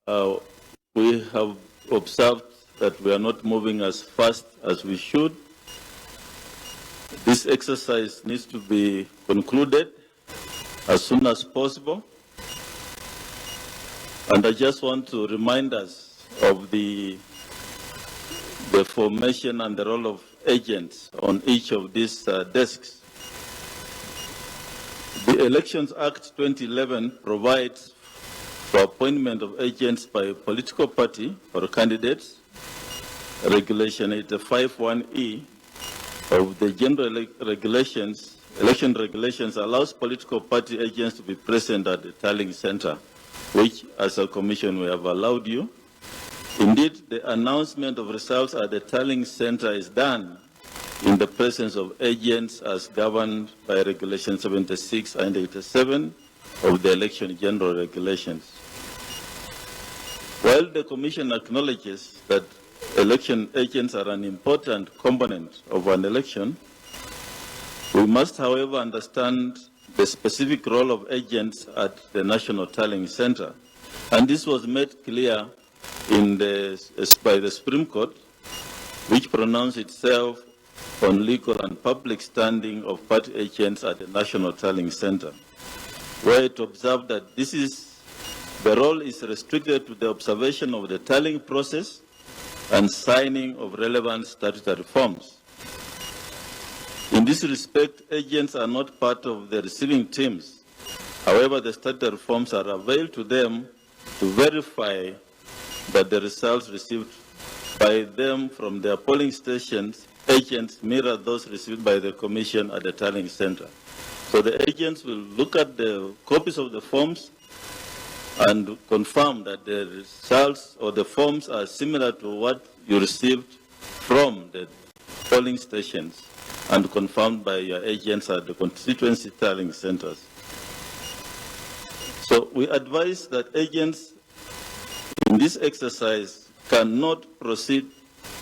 we have observed that we are not moving as fast as we should. This exercise needs to be concluded as soon as possible. And I just want to remind us of the formation and the role of agents on each of these desks. The Elections Act 2011 provides for appointment of agents by a political party or candidates. Regulation 851E of the general election regulations allows political party agents to be present at the tallying center, which as a commission we have allowed you. Indeed, the announcement of results at the tallying center is done in the presence of agents as governed by Regulation 76 and 87 of the Election General Regulations. While the Commission acknowledges that election agents are an important component of an election, we must, however, understand the specific role of agents at the National Tallying Center. And this was made clear by the Supreme Court, which pronounced itself on legal and public standing of party agents at the National Tallying Center, where it observed that the role is restricted to the observation of the tallying process and signing of relevant statutory forms. In this respect, agents are not part of the receiving teams. However, the statutory forms are available to them to verify that the results received by them from their polling stations, agents mirror those received by the Commission at the tallying center. So the agents will look at the copies of the forms and confirm that the results or the forms are similar to what you received from the polling stations and confirmed by your agents at the constituency tallying centers. So we advise that agents in this exercise cannot proceed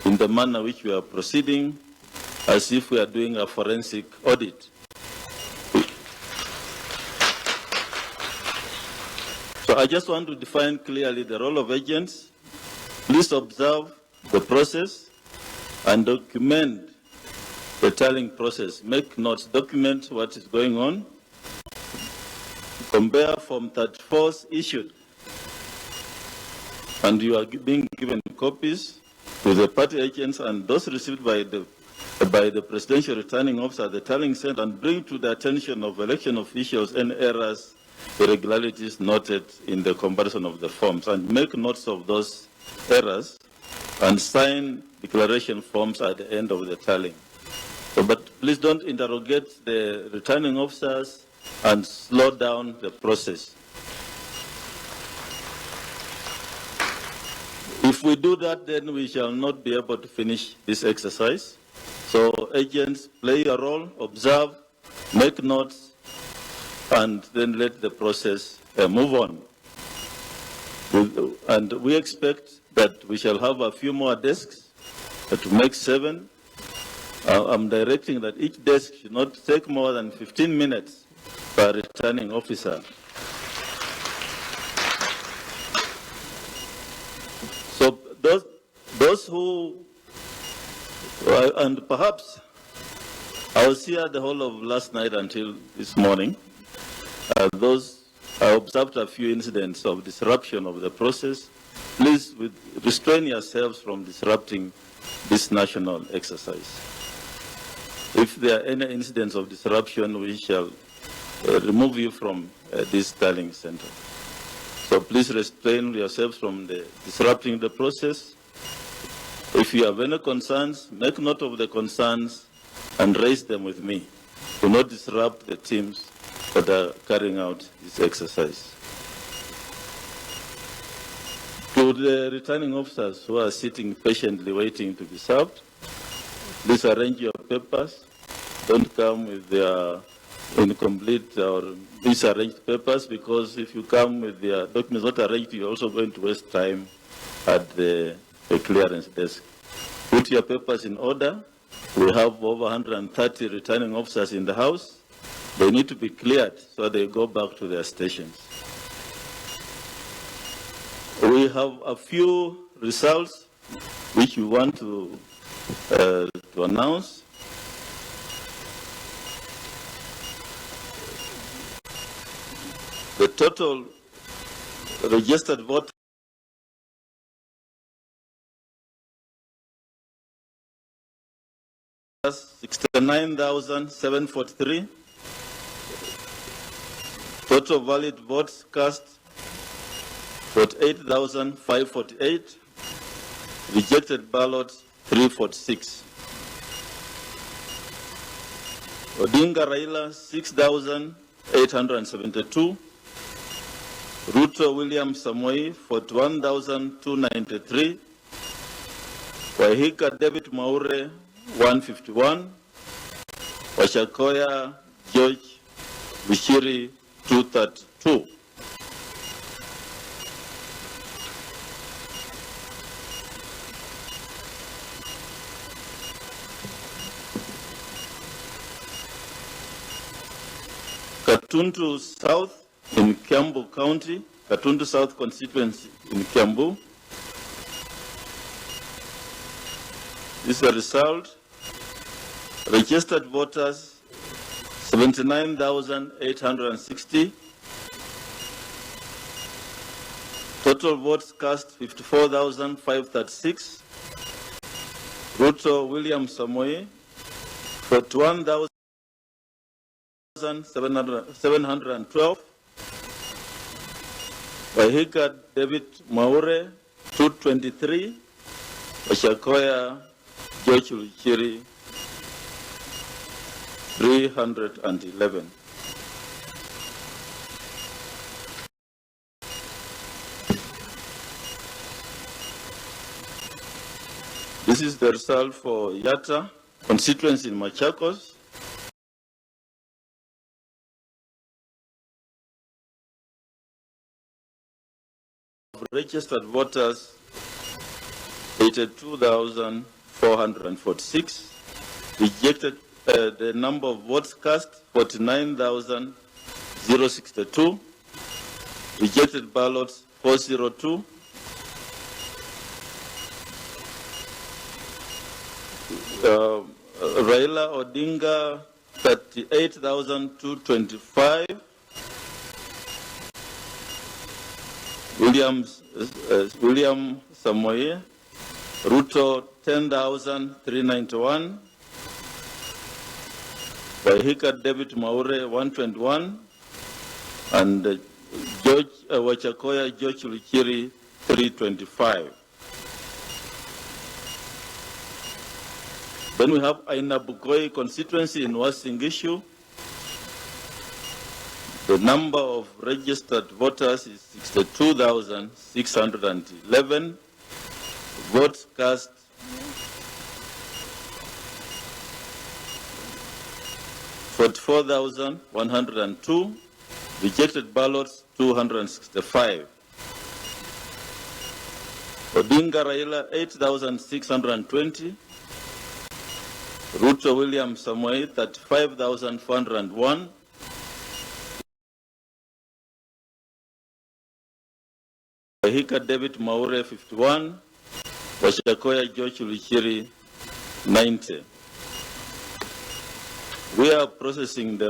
in the manner which we are proceeding, as if we are doing a forensic audit. So I just want to define clearly the role of agents. Please observe the process and document the tallying process. Make notes, document what is going on. Compare Form 34 issued, and you are being given copies to the party agents and those received by the presidential returning officer at the tallying center, and bring to the attention of election officials any errors, irregularities noted in the comparison of the forms, and make notes of those errors and sign declaration forms at the end of the tallying. So, but please don't interrogate the returning officers and slow down the process. If we do that, then we shall not be able to finish this exercise. So agents, play your role, observe, make notes, and then let the process move on. And we expect that we shall have a few more desks to make 7. I'm directing that each desk should not take more than 15 minutes per returning officer. So those who, and perhaps I was here the whole of last night until this morning. I observed a few incidents of disruption of the process. Please restrain yourselves from disrupting this national exercise. If there are any incidents of disruption, we shall remove you from this tallying center. So please restrain yourselves from disrupting the process. If you have any concerns, make note of the concerns and raise them with me. Do not disrupt the teams that are carrying out this exercise. To the returning officers who are sitting patiently waiting to be served, please arrange your papers. Don't come with their incomplete or disarranged papers, because if you come with their documents not arranged, you're also going to waste time at the clearance desk. Put your papers in order. We have over 130 returning officers in the house. They need to be cleared so they go back to their stations. We We have a few results which we want to announce. The total registered voters 69,743. Total valid votes cast 48,548. Rejected ballots 346. Odinga Raila 6,872. Ruto William Samoei 41,293. Wahika David Maure 151. Washakoya George Bishiri 232. Katundu South in Kiambu County, Katundu South constituency in Kiambu. This is the result. Registered voters 79,860. Total votes cast 54,536. Ruto William Samoei 41,712. Wahika David Maure 223. Washakoya George Luchiri 311. This is the result for Yatta constituency in Machakos. Registered voters 82,446. Rejected the number of votes cast 49,062. Rejected ballots 402. Raila Odinga 38,225. William Samoei, Ruto 10,391. Wahika David Maure 121, and George Wachakoya George Luchiri 325. Then we have Aina Bukoi constituency in Uasin Gishu. The number of registered voters is 62,611. Votes cast 44,102. Rejected ballots 265. Odinga Raila 8,620. Ruto William Samoei 35,401. Wahika David Maure 51. Washakoya George Luchiri 90. We are processing the